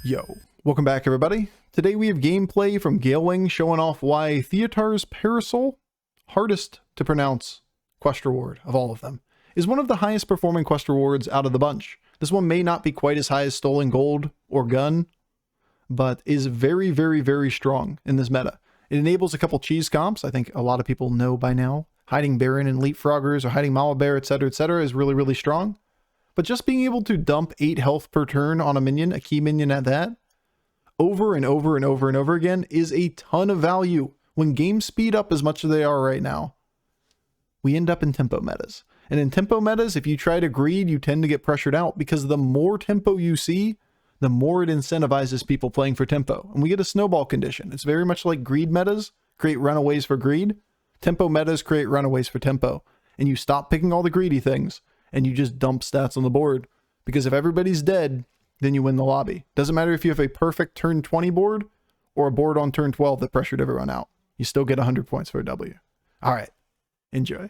Yo, welcome back everybody. Today we have gameplay from Galewing showing off why Theotar's Parasol, hardest to pronounce quest reward of all of them, is one of the highest performing quest rewards out of the bunch. This one may not be quite as high as Stolen Gold or Gun, but is very, very, very strong in this meta. It enables a couple cheese comps, I think a lot of people know by now. Hiding Baron and Leapfroggers or hiding Mama Bear, etc., is really, really strong. But just being able to dump 8 health per turn on a minion, a key minion at that, over and over and over and over again is a ton of value. When games speed up as much as they are right now, we end up in tempo metas. And in tempo metas, if you try to greed, you tend to get pressured out because the more tempo you see, the more it incentivizes people playing for tempo. And we get a snowball condition. It's very much like greed metas create runaways for greed. Tempo metas create runaways for tempo. And you stop picking all the greedy things and you just dump stats on the board. Because if everybody's dead, then you win the lobby. Doesn't matter if you have a perfect turn 20 board or a board on turn 12 that pressured everyone out. You still get 100 points for a W. All right, enjoy.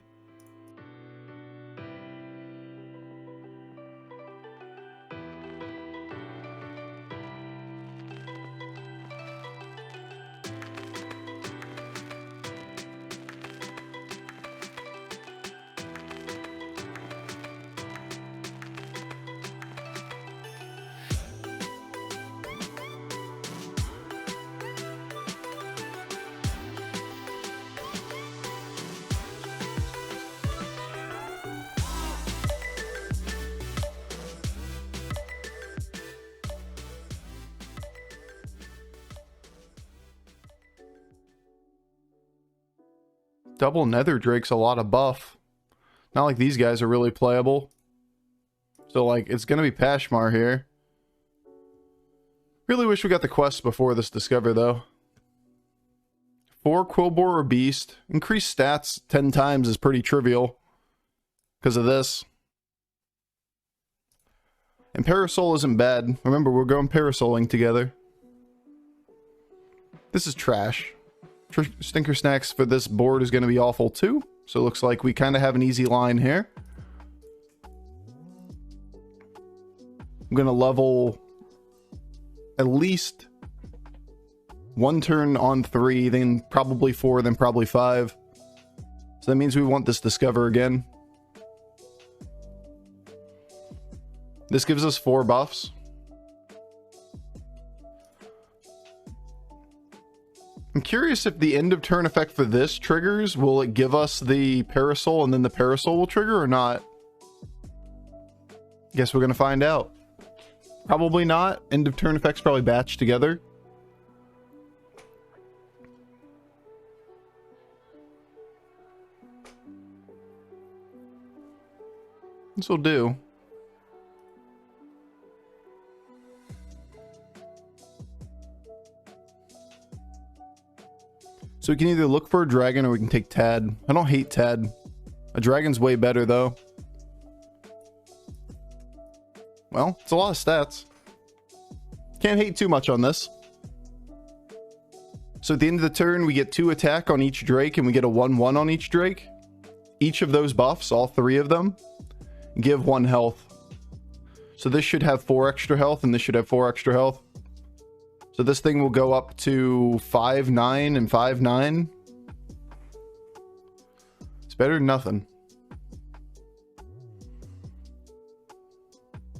Double Nether Drake's a lot of buff. Not like these guys are really playable. So like, it's gonna be Pashmar here. Really wish we got the quest before this Discover though. 4 Quillbore or Beast. Increased stats 10 times is pretty trivial because of this. And Parasol isn't bad. Remember, we're going Parasoling together. This is trash. Stinker Snacks for this board is going to be awful too. So it looks like we kind of have an easy line here. I'm going to level at least 1 turn on 3, then probably 4, then probably 5. So that means we want this Discover again. This gives us 4 buffs. I'm curious if the end of turn effect for this triggers. Will it give us the Parasol and then the Parasol will trigger or not? Guess we're going to find out. Probably not. End of turn effects probably batch together. This will do. So we can either look for a dragon or we can take Tad. I don't hate Tad. A dragon's way better though. Well, it's a lot of stats. Can't hate too much on this. So at the end of the turn, we get 2 attack on each Drake and we get a 1/1 on each Drake. Each of those buffs, all 3 of them, give 1 health. So this should have 4 extra health and this should have 4 extra health. So this thing will go up to 5/9 and 5/9. It's better than nothing.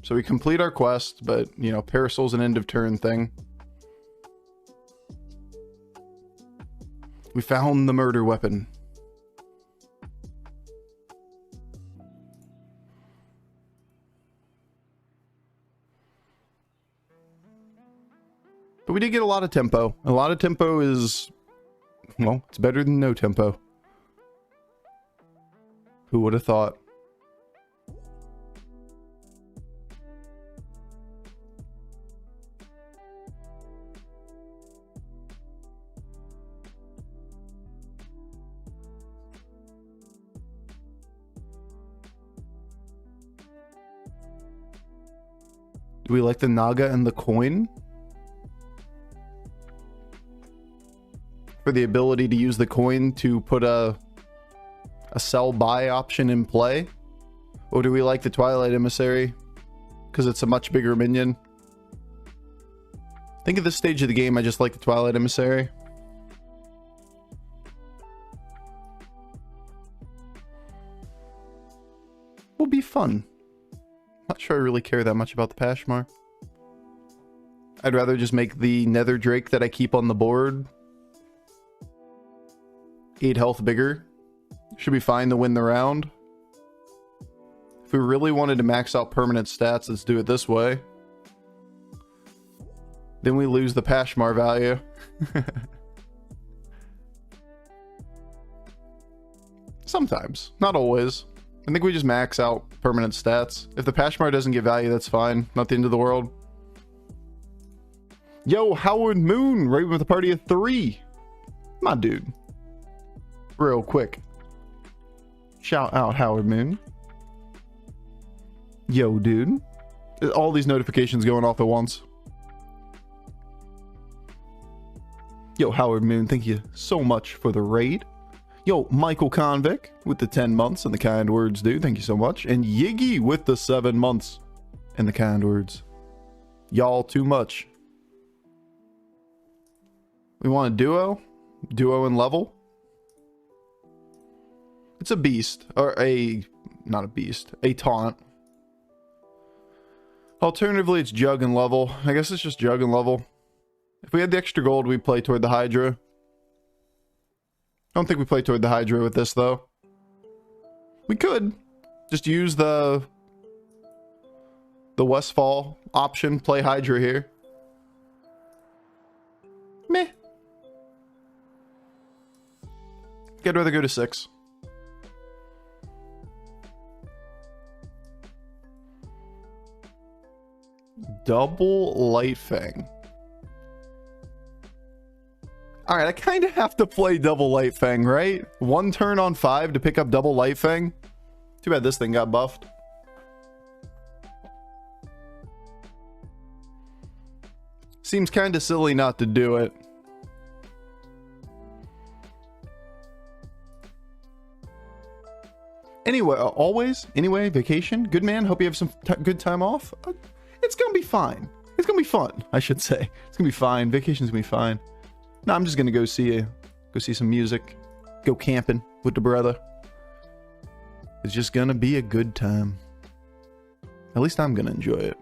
So we complete our quest, but you know, Parasol's an end of turn thing. We found the murder weapon. But we did get a lot of tempo. A lot of tempo is, well, it's better than no tempo. Who would have thought? Do we like the Naga and the coin? For the ability to use the coin to put a sell buy option in play? Or do we like the Twilight Emissary because it's a much bigger minion? think at this stage of the game, I just like the Twilight Emissary. Will be fun. Not sure I really care that much about the Pashmar. I'd rather just make the Nether Drake that I keep on the board 8 health bigger. Should be fine to win the round. If we really wanted to max out permanent stats, let's do it this way. Then we lose the Pashmar value. Sometimes, not always. I think we just max out permanent stats. If the Pashmar doesn't get value, that's fine. Not the end of the world. Yo, Howard Moon, right with a party of 3. My dude. Real quick. Shout out Howard Moon. Yo, dude. All these notifications going off at once. Yo, Howard Moon, thank you so much for the raid. Yo, Michael Convict with the 10 months and the kind words, dude. Thank you so much. And Yiggy with the 7 months and the kind words. Y'all too much. We want a duo? Duo and level? It's a beast. Or a... not a beast. A taunt. Alternatively, it's jug and level. I guess it's just jug and level. If we had the extra gold, we'd play toward the Hydra. I don't think we play toward the Hydra with this, though. We could. Just use the Westfall option. Play Hydra here. Meh. I'd rather go to 6. Double Light Fang. Alright, I kind of have to play double Light Fang, right? 1 turn on 5 to pick up double Light Fang. Too bad this thing got buffed. Seems kind of silly not to do it. Anyway, vacation. Good man, hope you have some good time off. It's gonna be fine. It's gonna be fun, I should say. It's gonna be fine. Vacation's gonna be fine. No, I'm just gonna go see some music, go camping with the brother. It's just gonna be a good time. At least I'm gonna enjoy it.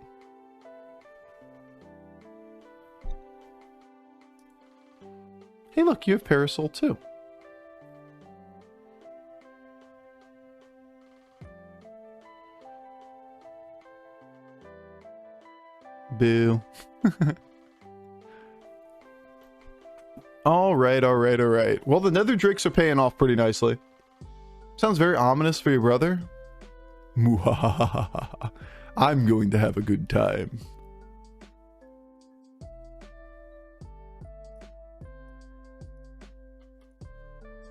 Hey, look, you have Parasol too. Boo. All right. Well, the Nether Drakes are paying off pretty nicely. Sounds very ominous for your brother. Muhahaha. I'm going to have a good time.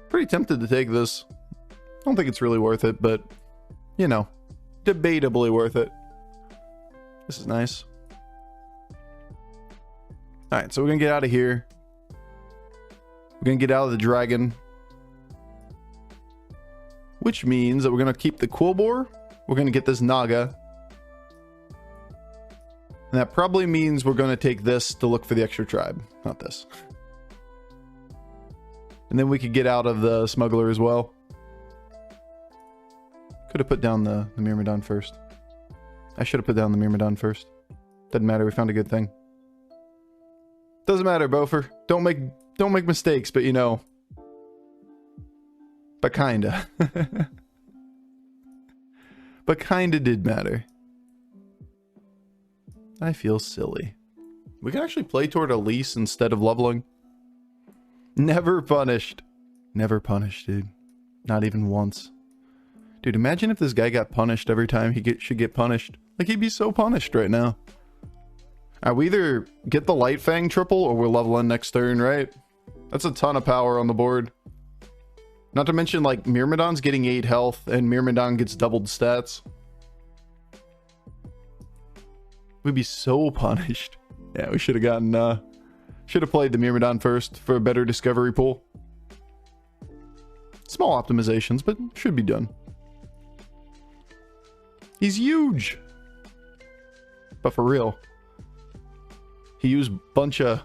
Pretty tempted to take this. I don't think it's really worth it, but, you know, debatably worth it. This is nice. Alright, so we're gonna get out of here. We're gonna get out of the dragon. Which means that we're gonna keep the Quillbore. We're gonna get this Naga. And that probably means we're gonna take this to look for the extra tribe. Not this. And then we could get out of the Smuggler as well. Could have put down the Myrmidon first. I should have put down the Myrmidon first. Doesn't matter, we found a good thing. Doesn't matter, Bofur. Don't make mistakes, but you know. But kinda. But kinda did matter. I feel silly. We can actually play toward Elise instead of leveling. Never punished. Never punished, dude. Not even once. Dude, imagine if this guy got punished every time he should get punished. Like, he'd be so punished right now. We either get the Light Fang triple or we're leveling next turn, right? That's a ton of power on the board. Not to mention, like, Myrmidon's getting 8 health and Myrmidon gets doubled stats. We'd be so punished. Yeah, we should have gotten, should have played the Myrmidon first for a better discovery pool. Small optimizations, but should be done. He's huge! But for real. He used a bunch of...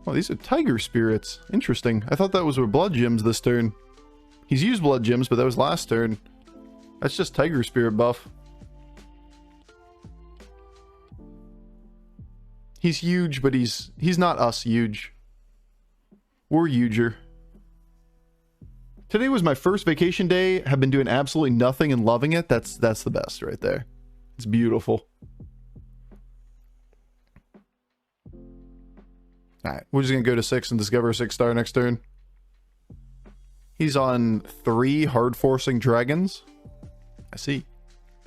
Oh, these are tiger spirits. Interesting. I thought that was with blood gems this turn. He's used blood gems, but that was last turn. That's just tiger spirit buff. He's huge, but he's not us huge. We're huger. Today was my first vacation day. Have been doing absolutely nothing and loving it. That's the best right there. It's beautiful. Alright, we're just gonna go to 6 and discover a 6-star next turn. He's on 3 hard forcing dragons. I see.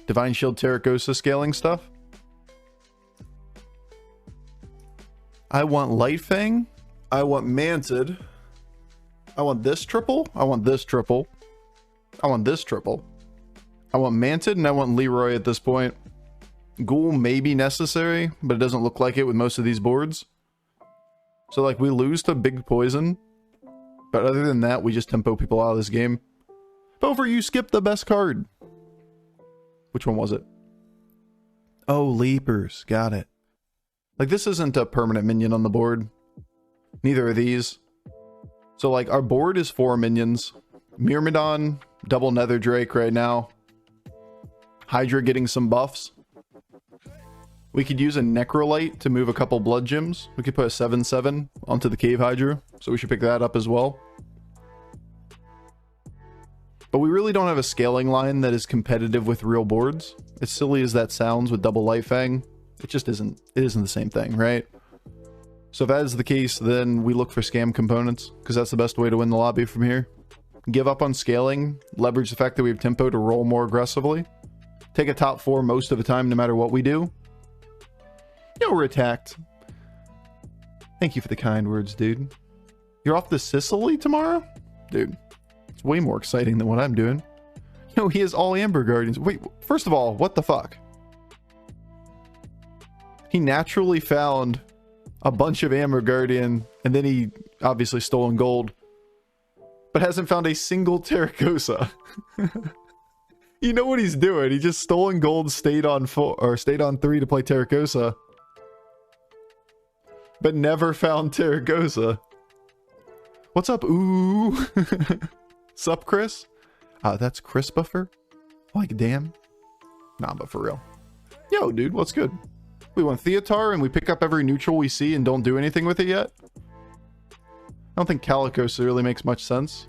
Divine Shield Terracosa scaling stuff. I want Lightfang. I want Mantid. I want this triple. I want this triple. I want this triple. I want Mantid and I want Leroy at this point. Ghoul may be necessary, but it doesn't look like it with most of these boards. So like we lose to big poison. But other than that, we just tempo people out of this game. Bofur, you skipped the best card. Which one was it? Oh, Leapers. Got it. Like this isn't a permanent minion on the board. Neither are these. So like our board is 4 minions. Myrmidon, double Nether Drake right now. Hydra getting some buffs. We could use a Necrolite to move a couple blood gems. We could put a 7/7 onto the Cave Hydra. So we should pick that up as well. But we really don't have a scaling line that is competitive with real boards. As silly as that sounds with double Lightfang, it just isn't. It isn't the same thing, right? So if that is the case, then we look for scam components, because that's the best way to win the lobby from here. Give up on scaling, leverage the fact that we have tempo to roll more aggressively. Take a top 4 most of the time, no matter what we do. Yeah, we're attacked. Thank you for the kind words, dude. You're off to Sicily tomorrow? Dude, it's way more exciting than what I'm doing. Yo, he has all Amber Guardians. Wait, first of all, what the fuck? He naturally found a bunch of Amber Guardian, and then he obviously stolen gold, but hasn't found a single Terracosa. You know what he's doing? He just stolen gold, stayed on 4 or stayed on 3 to play Terracosa, but never found Terracosa. What's up? Ooh. Sup, Chris? That's Chris Buffer. Like, damn. Nah, but for real. Yo, dude, what's good? We want Theotar and we pick up every neutral we see and don't do anything with it yet? I don't think Calicos really makes much sense.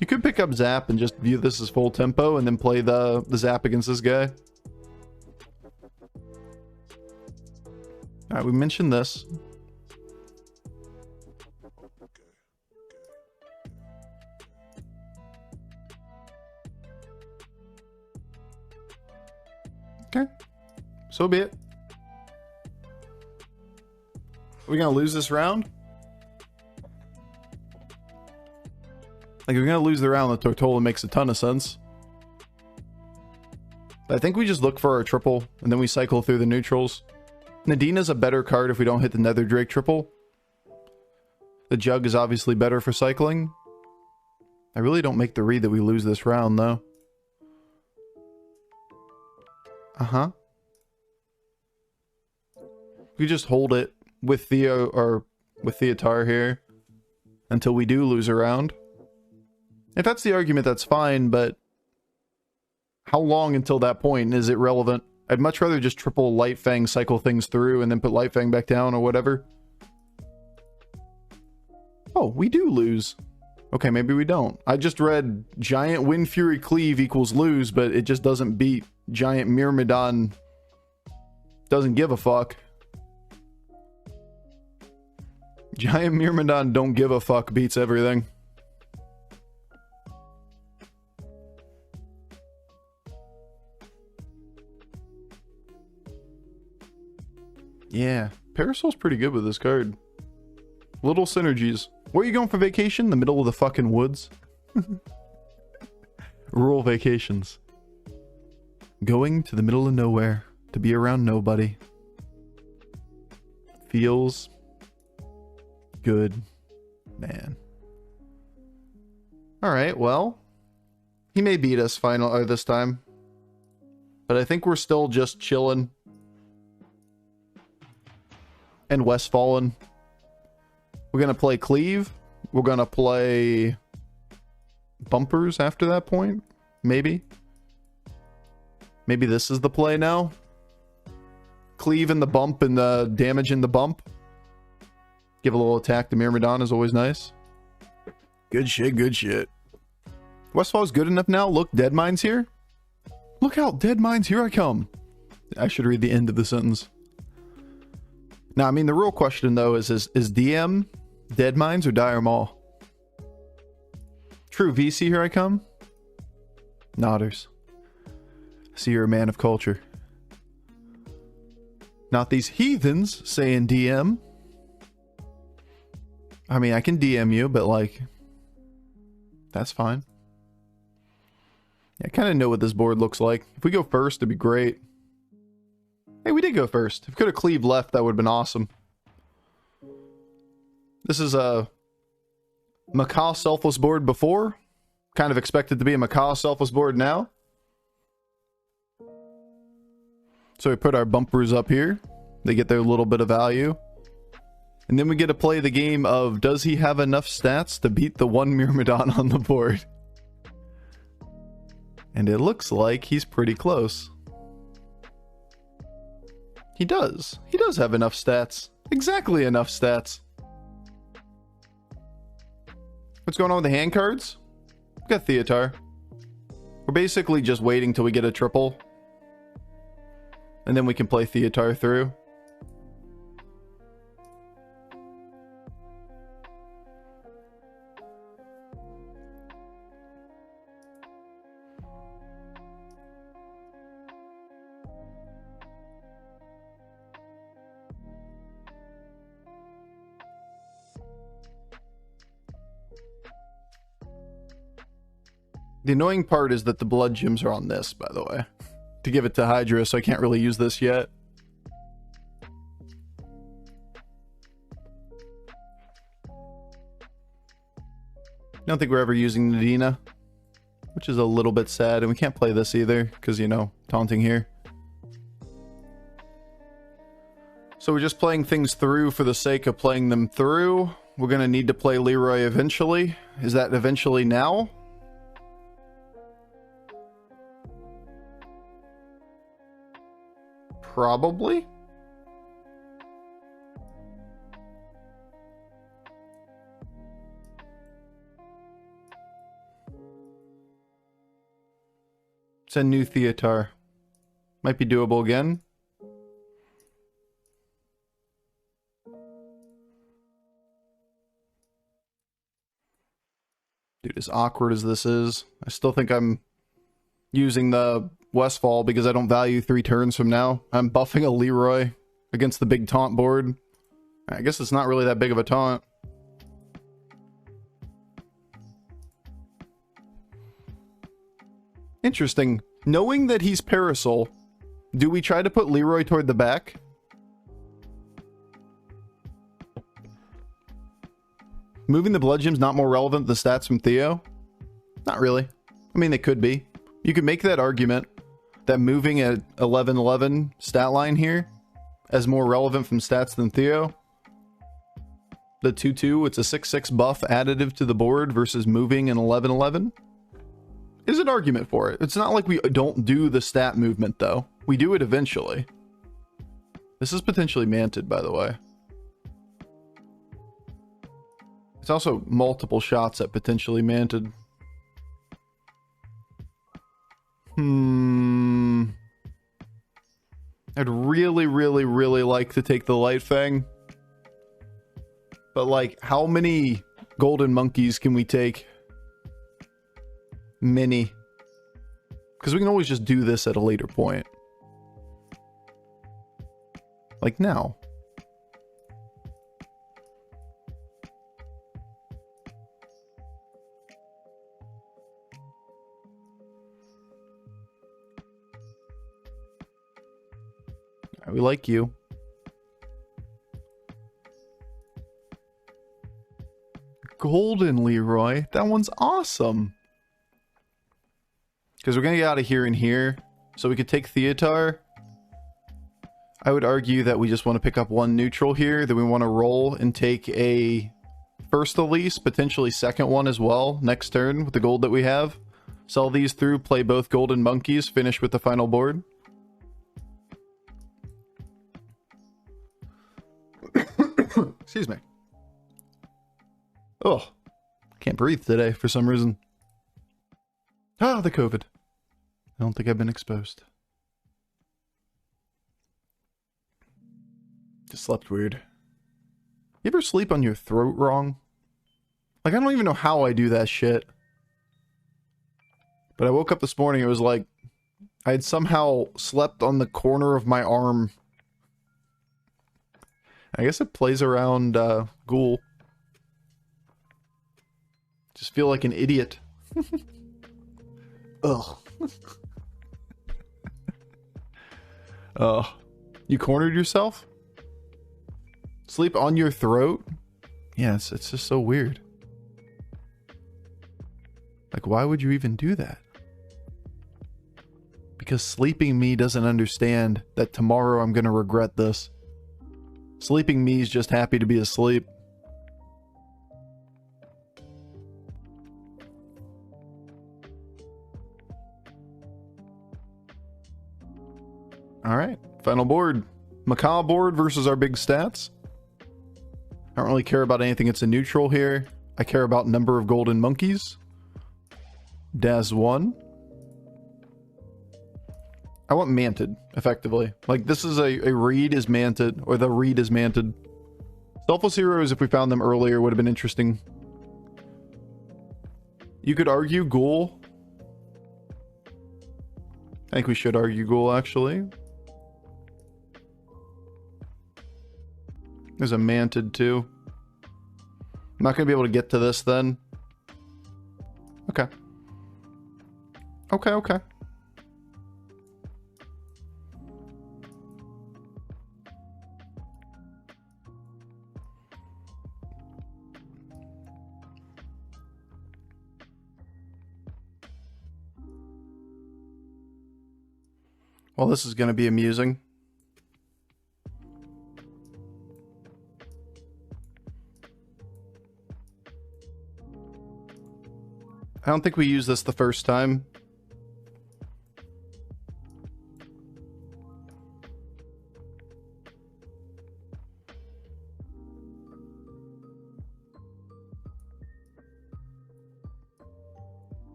You could pick up Zap and just view this as full tempo and then play the Zap against this guy. Alright, we mentioned this. Okay. So be it. Are we gonna lose this round? Like, if we're gonna lose the round, the Tortola makes a ton of sense. But I think we just look for our triple, and then we cycle through the neutrals. Nadina's a better card if we don't hit the Nether Drake triple. The Jug is obviously better for cycling. I really don't make the read that we lose this round, though. Uh-huh. We just hold it with Theo, or with Theotar here, until we do lose a round. If that's the argument, that's fine, but how long until that point is it relevant? I'd much rather just triple Lightfang, cycle things through, and then put Lightfang back down or whatever. Oh, we do lose. Okay, maybe we don't. I just read Giant Wind Fury Cleave equals lose, but it just doesn't beat Giant Myrmidon. Doesn't give a fuck. Giant Myrmidon don't give a fuck beats everything. Yeah, Parasol's pretty good with this card. Little synergies. Where are you going for vacation? The middle of the fucking woods? Rural vacations. Going to the middle of nowhere to be around nobody. Feels good, man. Alright, well, he may beat us this time. But I think we're still just chilling. and Westfallen. We're going to play Cleave. We're going to play Bumpers after that point. Maybe. Maybe this is the play now. Cleave in the bump and the damage in the bump. Give a little attack to Myrmidon is always nice. Good shit, good shit. Westfall's good enough now. Look, Deadmine's here. Look out, Deadmine's here I come. I should read the end of the sentence. Now, I mean, the real question, though, is DM Deadmines or Dire Maul? True VC, here I come. Nodders. See, you're a man of culture. Not these heathens saying DM. I mean, I can DM you, but like, that's fine. Yeah, I kind of know what this board looks like. If we go first, it'd be great. Hey, we did go first. If we could have cleaved left, that would have been awesome. This is a Macaw Selfless board before. Kind of expected to be a Macaw Selfless board now. So we put our bumpers up here. They get their little bit of value. And then we get to play the game of, does he have enough stats to beat the one Myrmidon on the board? And it looks like he's pretty close. He does. He does have enough stats. Exactly enough stats. What's going on with the hand cards? We got Theotar. We're basically just waiting till we get a triple. And then we can play Theotar through. The annoying part is that the blood gems are on this, by the way. To give it to Hydra, so I can't really use this yet. I don't think we're ever using Nadina, which is a little bit sad, and we can't play this either, because, you know, taunting here. So we're just playing things through for the sake of playing them through. We're going to need to play Leroy eventually. Is that eventually now? Probably. It's a new Theotar. Might be doable again. Dude, as awkward as this is, I still think I'm using the Westfall because I don't value 3 turns from now. I'm buffing a Leroy against the big taunt board. I guess it's not really that big of a taunt. Interesting. Knowing that he's Parasol, do we try to put Leroy toward the back? Moving the blood gems not more relevant than the stats from Theo? Not really. I mean, they could be. You could make that argument that moving at 11-11 stat line here as more relevant from stats than Theo. The 2-2, it's a 6-6 buff additive to the board versus moving in 11-11. Is an argument for it. It's not like we don't do the stat movement, though. We do it eventually. This is potentially manted, by the way. It's also multiple shots at potentially manted. I'd really, really, really like to take the Light Fang. But, like, how many golden monkeys can we take? Many. Because we can always just do this at a later point. Like now. We like you. Golden Leroy. That one's awesome. Because we're going to get out of here and here. So we could take Theotar. I would argue that we just want to pick up one neutral here, then we want to roll and take a first Elise, potentially second one as well, next turn with the gold that we have. Sell these through, play both golden monkeys, finish with the final board. Excuse me. Oh, can't breathe today for some reason. Ah, the COVID. I don't think I've been exposed. Just slept weird. You ever sleep on your throat wrong? Like, I don't even know how I do that shit. But I woke up this morning, it was like I had somehow slept on the corner of my arm. I guess it plays around Ghoul. Just feel like an idiot. Ugh. You cornered yourself? Sleep on your throat? Yeah, it's just so weird. Like, why would you even do that? Because sleeping me doesn't understand that tomorrow I'm gonna regret this. Sleeping me is just happy to be asleep. Alright, final board. Macaw board versus our big stats. I don't really care about anything that's a neutral here. I care about number of golden monkeys. Daz 1. I want manted, effectively. Like, this is a reed is manted, or the reed is manted. Selfless heroes, if we found them earlier, would have been interesting. You could argue Ghoul. I think we should argue Ghoul, actually. There's a manted, too. I'm not going to be able to get to this, then. Okay. Okay. Well, this is going to be amusing. I don't think we used this the first time.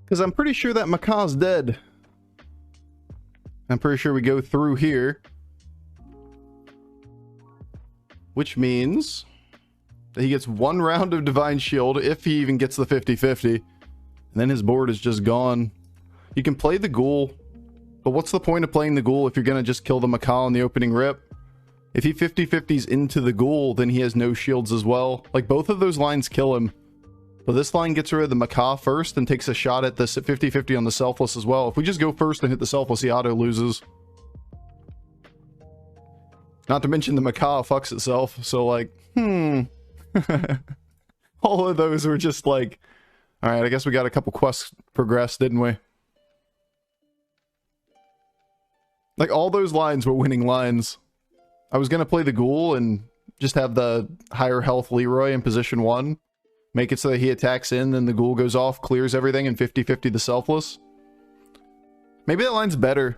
Because I'm pretty sure that Macaw's dead. I'm pretty sure we go through here. Which means that he gets one round of Divine Shield, if he even gets the 50-50. And then his board is just gone. You can play the Ghoul, but what's the point of playing the Ghoul if you're going to just kill the Macaw in the opening rip? If he 50-50s into the Ghoul, then he has no shields as well. Like, both of those lines kill him. But this line gets rid of the Macaw first and takes a shot at the 50-50 on the Selfless as well. If we just go first and hit the Selfless, he auto loses. Not to mention the Macaw fucks itself, so like, all of those were just like, alright, I guess we got a couple quests progressed, didn't we? Like, all those lines were winning lines. I was gonna play the Ghoul and just have the higher health Leroy in position 1. Make it so that he attacks in, then the Ghoul goes off, clears everything, and 50-50 the Selfless. Maybe that line's better.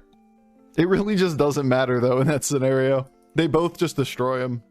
It really just doesn't matter, though, in that scenario. They both just destroy him.